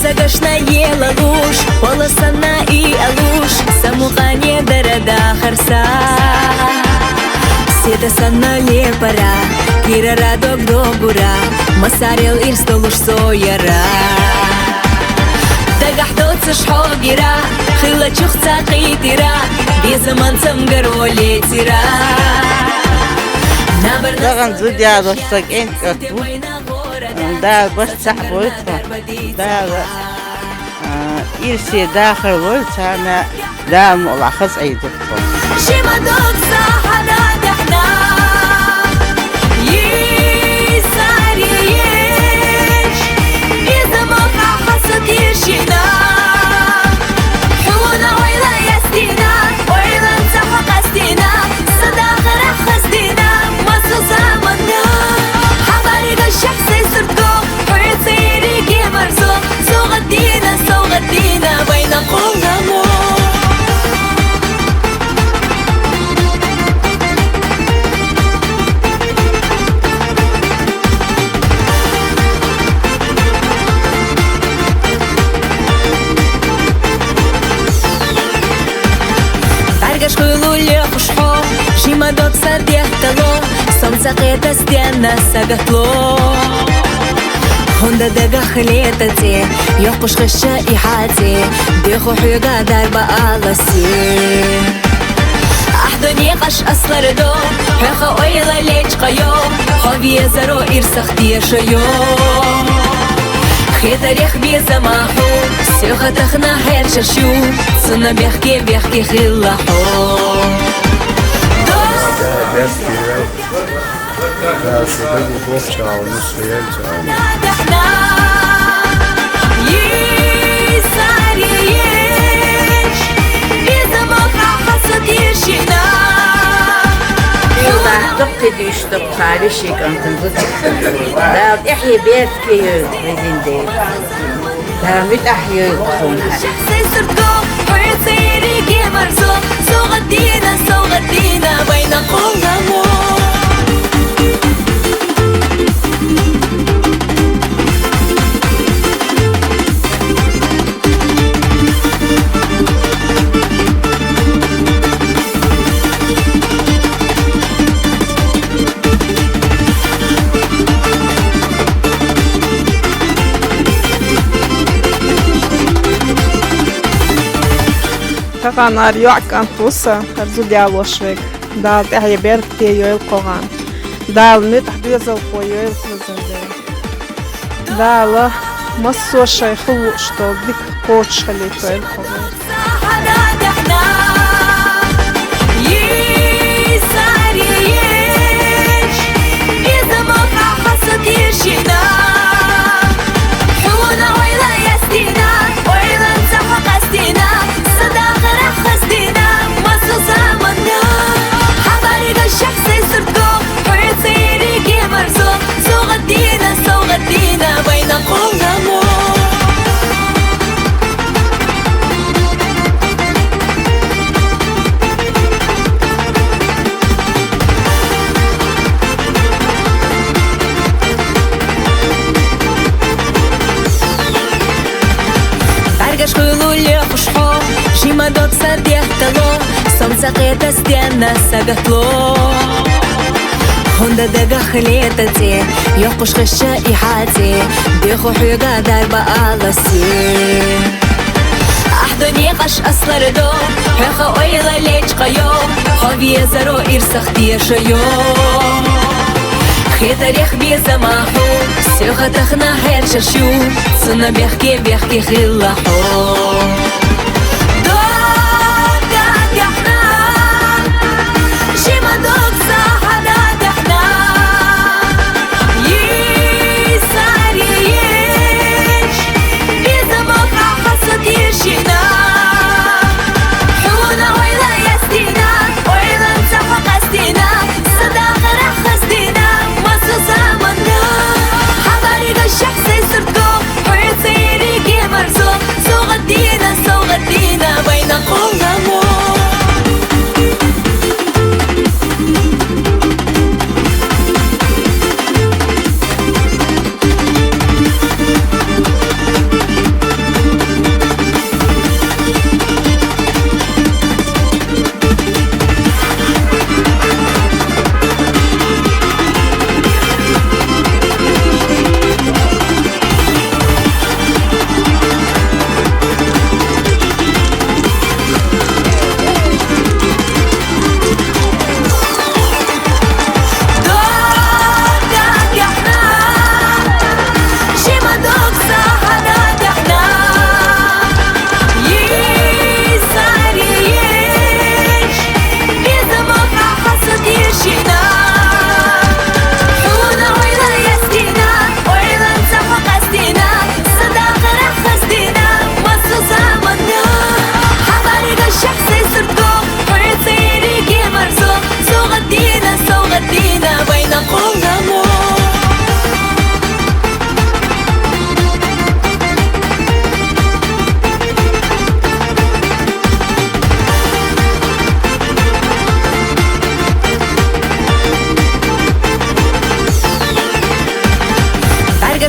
Загашная лалуш, полосана и алуш, самухане дарада харса. Седа санна лепара, кира радок добура, масарел ирстолуш сояра. Дагахдоца шхогира, хила чухца қитира, безаман самгароли тира. Даган зудя достак энкату. Да, بس صعبتها ده إرسي داخل قلت أنا ده ملخص أي دكتور شي ما دوك صاحنا دحنا يساري يش إذا ما حسد يشينا حونا ويلا يستينا ويلا نسحق استينا صداق رح خستينا مصر زمنا حباريق الشخص يسردو ويصيري كيمرزو سوغدينا بين قولنا مو Аргаш хуйлуле хушхо Шима дот сардехтало Солнце қета стена сагатло Хонда дагах летати Йоқуш хыша и хати Деху хуйга дарба аласи Ахдони қаш аслардо Хэха ойла леч қайо Ховие заро ирсахтия шайо Хетарех безамаху Сёха тахна хершашу Цуна бехке хиллаху Да, сегодня бовчал, ну стоять. دقي يشتب خارشي كنت نزل لا احيي بيتك يزين دي لا مت احيي يكون سوغدينا بين قولنا كان أريع كان توسا هرزوليا وشوك دال تحيي بيرتي يويل قوغان دال نت حبيزة وقويويل قوزن دال مصو شيخو شتو ديك قوش خليتو يويل قوغان سوغدينا بين قولنا مو Аргаш хуйлуле хушхо Шима дот сардехтало Солнце қета стена сагатло Хонда дагах летати Йоқуш хыша и хати Деху хуйга дарба аласи Ахдони қаш аслардо Хэха ойла леч қайо Ховие заро ирсахтия шайо Хетарех безамаху Сёха тахна хершашу Цуна бехке хиллаху صداق رح خستينا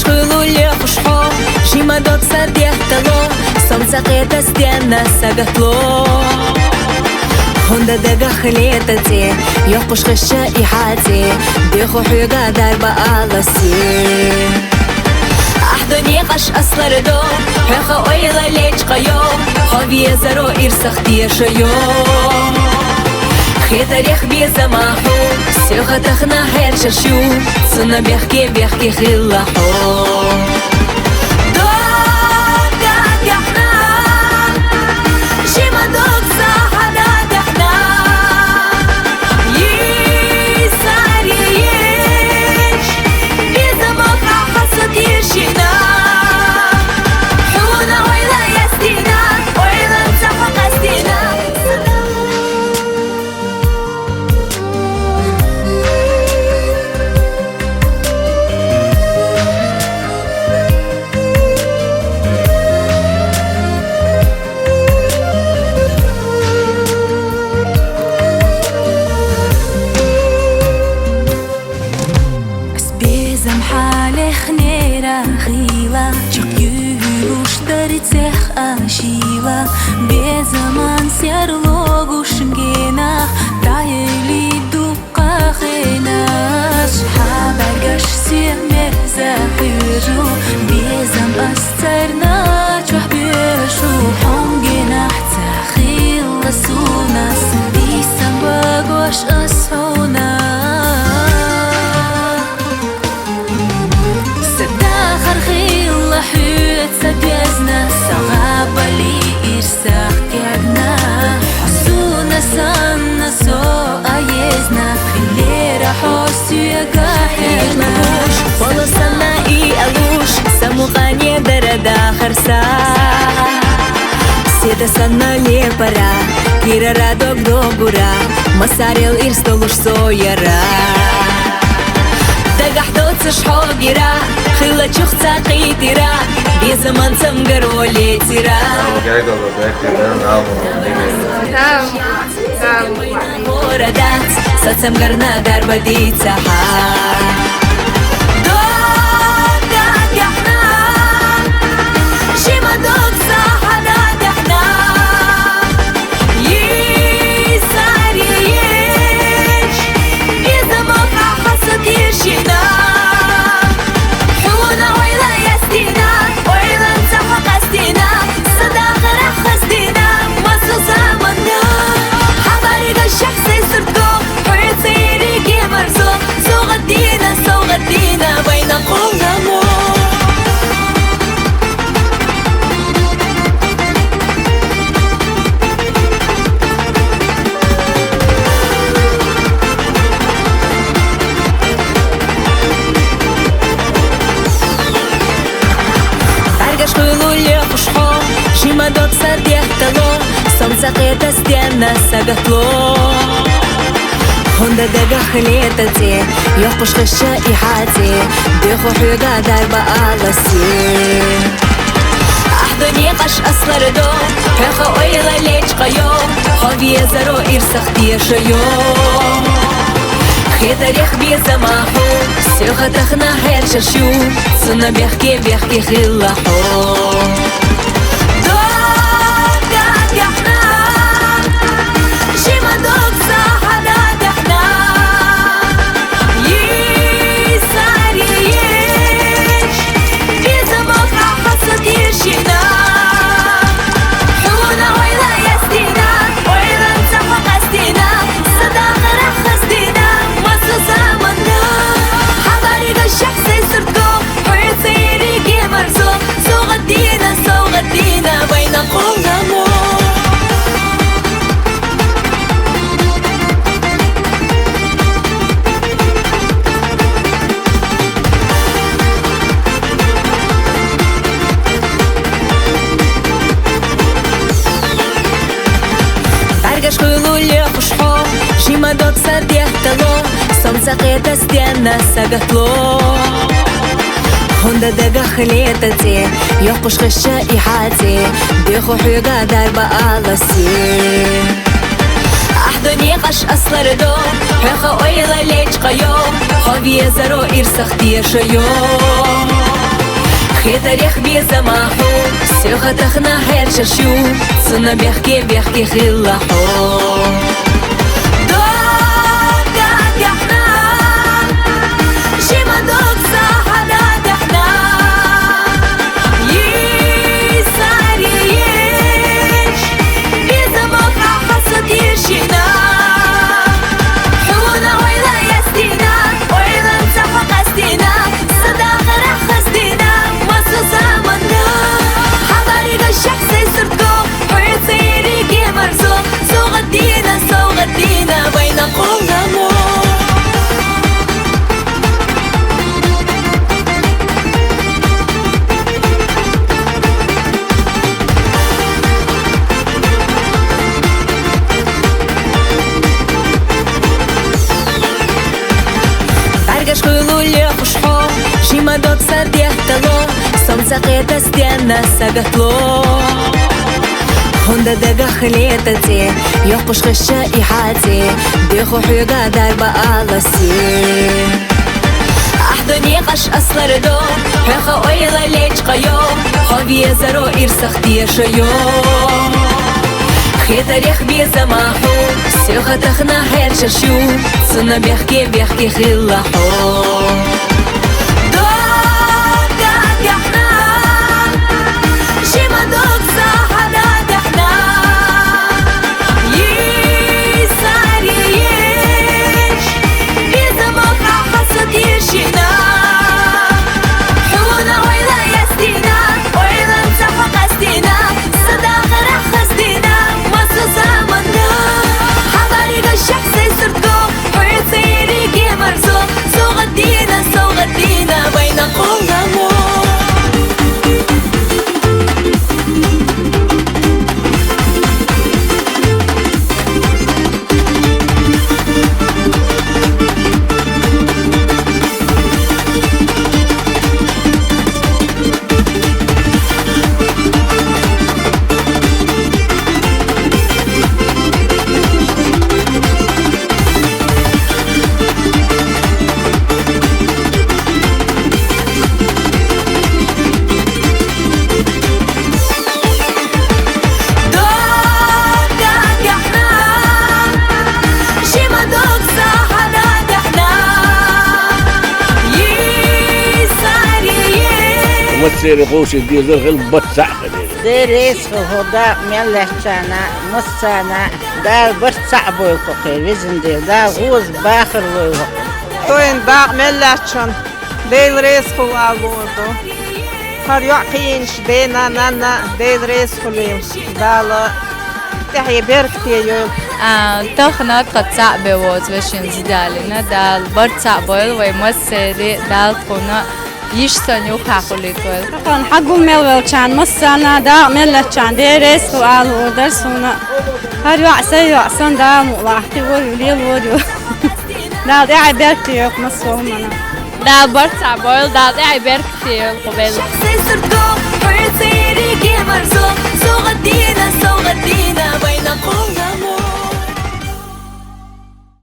хвилулі хушхо, жима дот садєхтало, сонце қита стена сагатло. Honda daga khletati, yoqush khasha ihati, bikhu huyga darba alasi. Ahdoni qash aslardo, haqa oyla lechqayo, khaviya zaro irsakti yashayo. Khitarikh bizamahu, silkhatakhna hershashu, tsuna bihki khillahu. Безаман сярлогу шимгенах, тайли дупқа хенаш. Хабаргаш семер захыру, безам астарна чухбешу. Хомгенах цахилла сунас, бисам багош асхуна. Садахар хилла хюет сабезна, сагабали ирсах кягна. Хусуна санна со аезна, хилера хосуя гахерна. Полосана и алуш, самухане дарада харса. Седа санна лепара, кира радок добура, масарел ирстолуш сояра. Дагахдоца шхогира, хила чухца қитира, безаман самгаро летира. Морадат, сацамгарна дарбадица ха. Сaqeta stena sagatlo Honda daga khletati yoqush khasha ihati bikhu huyga darba alasi Ahdoni qash aslardo haqa oyla lechqayo khaviya zaro irsakti yashayo Khitarikh bizamahu silkhatakhna hershashu tsuna bihki khillahu Dot sadiehtalo, солнце qita stena sagatlo Honda daga khletati, yoqush khasha ihati, bikhu huyga darba alasi Ahdoni qash aslardo, haqa oyla lechqayo, khaviya zaro irsakti yashayo خي تاريخ بيزماحو سيوخة تخنا هير ششو صنا بيحكي خلاحو Шимадок садехтало, солнце это стена сагатло. Хонда дагах летати, йохуш хыша и хати, деху хюга дарба аласи. Ахдони қаш аслардо, хэха ойла леч қайо, хавие заро ирсахтия шайо. Хи тарих безамаху, сёха тахна хэр шашу, цуна бяхки хиллаху. مصير خوش دي زرغل بتصع دريس هدا ملحشانا مصانا دا بتصع بوكوكي وزن دي دا غوز باخر ويوه توين باق ملاتشن ديل ريس خو آلوردو هر يعقينش دينا نانا ديل ريس خليمش دالا تحيي بيركتي يوم تخنات قد صعب وز وشين زدالنا دال برتصع بويل ويمسيري دال خونا يشتن يوكا خليتويل كان حقو ملوشان مصانا دا ملاتشان دي ريس خو آلوردر سونا هر يعسن دا ملاحتي وليل ودو دال دي عبيركتي يوك مصوهمنا دال برتصع بويل دال دي عبيركتي يوك قبيل